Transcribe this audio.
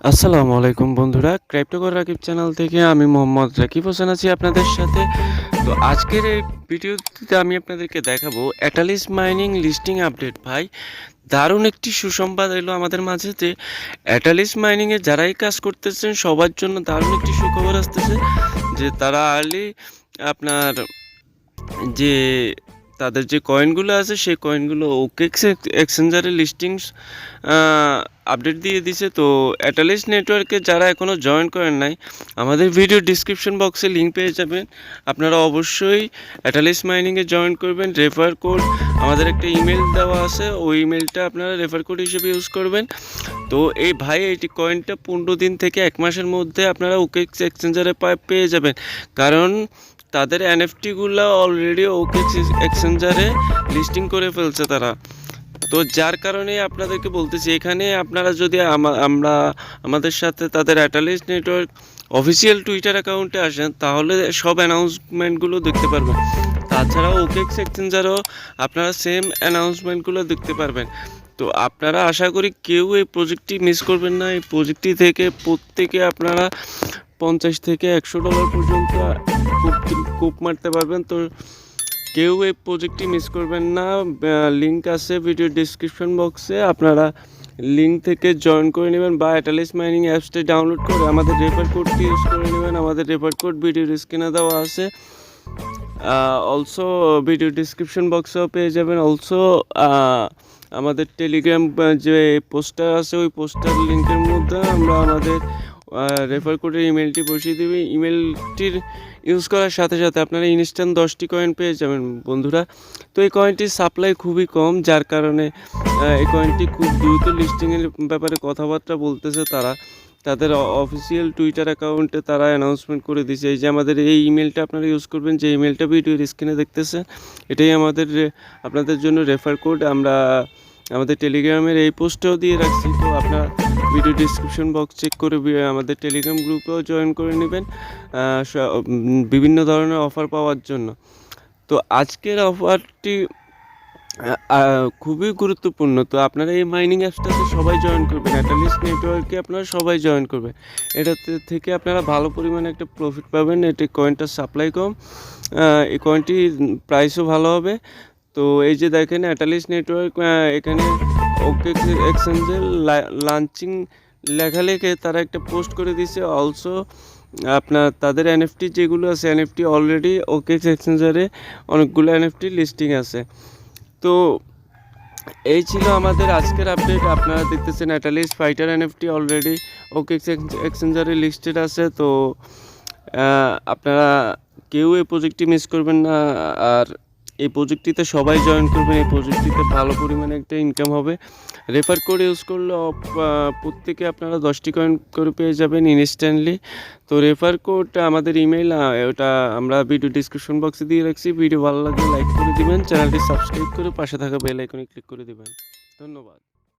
আসসালামু আলাইকুম বন্ধুরা, ক্রাইপ্টো রাকিব চ্যানেল থেকে আমি মোহাম্মদ রাকিব হোসেন আছি আপনাদের সাথে। তো আজকের এই ভিডিওতে আমি আপনাদেরকে দেখাবো অ্যাটালিস মাইনিং লিস্টিং আপডেট। ভাই, দারুণ একটি সুসংবাদ এলো আমাদের মাঝে যে অ্যাটালিস মাইনিংয়ে যারাই কাজ করতেছেন সবার জন্য দারুণ একটি সুখবর আসতেছে যে তারা আর্লি আপনার যে তাদের যে কয়েনগুলো আছে সেই কয়েনগুলো ওকেক্স এক্সচেঞ্জারে লিস্টিংস আপডেট দিয়ে দিছে। তো অ্যাটালিস নেটওয়ার্কে যারা এখনও জয়েন করেন নাই, আমাদের ভিডিও ডিসক্রিপশন বক্সে লিঙ্ক পেয়ে যাবেন। আপনারা অবশ্যই অ্যাটালিস মাইনিংয়ে জয়েন করবেন। রেফার কোড আমাদের একটা ইমেল দেওয়া আছে, ওই ইমেলটা আপনারা রেফার কোড হিসেবে ইউজ করবেন। তো এই ভাই এইটি কয়েনটা 15 দিন থেকে 1 মাসের মধ্যে আপনারা ওকেক্স এক্সচেঞ্জারে পেয়ে যাবেন, কারণ তাদের এনএফটিগুলো অলরেডি ওকেক্স এক্সচেঞ্জারে লিস্টিং করে ফেলছে তারা। তো যার কারণে আপনাদেরকে বলতেছি, এখানে আপনারা যদি আমাদের সাথে তাদের অ্যাটালিস নেটওয়ার্ক অফিসিয়াল টুইটার অ্যাকাউন্টে আসেন তাহলে সব অ্যানাউন্সমেন্টগুলো দেখতে পারবেন। তাছাড়াও ওকেক্স এক্সচেঞ্জারও আপনারা সেম অ্যানাউন্সমেন্টগুলো দেখতে পারবেন। তো আপনারা আশা করি কেউ এই প্রজেক্টটি মিস করবেন না। এই প্রজেক্টটি থেকে প্রত্যেকে আপনারা $50 থেকে $100 পর্যন্ত কূপ মারতে পারবেন। তো কেউ এই প্রজেক্টটি মিস করবেন না। লিঙ্ক আছে ভিডিও ডিসক্রিপশন বক্সে, আপনারা লিঙ্ক থেকে জয়েন করে নেবেন বা অ্যাটালিস মাইনিং অ্যাপসটি ডাউনলোড করে আমাদের রেফার কোডটি ইউজ করে নেবেন। আমাদের রেফার কোড ভিডিওর স্ক্রিনে দেওয়া আছে, অলসো ভিডিও ডিসক্রিপশন বক্সেও পেয়ে যাবেন। অলসো আমাদের টেলিগ্রাম যে পোস্টার আছে ওই পোস্টার লিঙ্কের মধ্যে আমরা আমাদের রেফার কোডের ইমেলটি বসিয়ে দেবে। ইমেলটির ইউজ করার সাথে সাথে আপনারা ইনস্ট্যান্ট 10টি কয়েন পেয়ে যাবেন বন্ধুরা। তো এই কয়েনটির সাপ্লাই খুবই কম, যার কারণে এই কয়েনটি খুব দ্রুত লিস্টিংয়ের ব্যাপারে কথাবার্তা বলতেছে তারা। তাদের অফিসিয়াল টুইটার অ্যাকাউন্টে তারা অ্যানাউন্সমেন্ট করে দিয়েছে। এই যে আমাদের এই ইমেলটা আপনারা ইউজ করবেন, যে ইমেলটা ভিডিওর স্ক্রিনে দেখতেছেন, এটাই আমাদের আপনাদের জন্য রেফার কোড। আমরা আমাদের টেলিগ্রামের এই পোস্টেও দিয়ে রাখছি। তো আপনারা ভিডিও ডিসক্রিপশন বক্স চেক করে আমাদের টেলিগ্রাম গ্রুপেও জয়েন করে নেবেন বিভিন্ন ধরনের অফার পাওয়ার জন্য। তো আজকের অফারটি খুবই গুরুত্বপূর্ণ। তো আপনারা এই মাইনিং অ্যাপসটাতে সবাই জয়েন করবেন, অ্যাটালিস নেটওয়ার্কে আপনারা সবাই জয়েন করবেন। এটাতে থেকে আপনারা ভালো পরিমাণে একটা প্রফিট পাবেন। এটি কয়েনটার সাপ্লাই কম, এই কয়েনটির প্রাইসও ভালো হবে। তো এই যে দেখেন অ্যাটালিস নেটওয়ার্ক, এখানে ওকেক্স এক্সচেঞ্জের লাঞ্চিং লেখালেখে তারা একটা পোস্ট করে দিয়েছে। অলসো আপনার তাদের এনএফটি যেগুলো আছে, এনএফটি অলরেডি ওকেক্স এক্সচেঞ্জারে অনেকগুলো এনএফটি লিস্টিং আছে। তো এই ছিল আমাদের আজকের আপডেট। আপনারা দেখতেছেন অ্যাটালিস ফাইটার এনএফটি অলরেডি ওকেক্স এক্সচেঞ্জারে লিস্টেড আছে। তো আপনারা কেউ এই প্রজেক্টটি মিস করবেন না, আর এই প্রজেক্টটিতে সবাই জয়েন করবেন। এই প্রজেক্টটিতে ভালো পরিমাণে একটা ইনকাম হবে। রেফার কোড ইউজ করলে প্রত্যেকে আপনারা 10টি কয়েন করে পেয়ে যাবেন ইনস্ট্যান্টলি। তো রেফার কোড আমাদের ইমেল, ওটা আমরা ভিডিও ডিসক্রিপশন বক্সে দিয়ে রাখছি। ভিডিও ভালো লাগলে লাইক করে দিবেন, চ্যানেলটি সাবস্ক্রাইব করে পাশে থাকা বেল আইকনে ক্লিক করে দিবেন। ধন্যবাদ।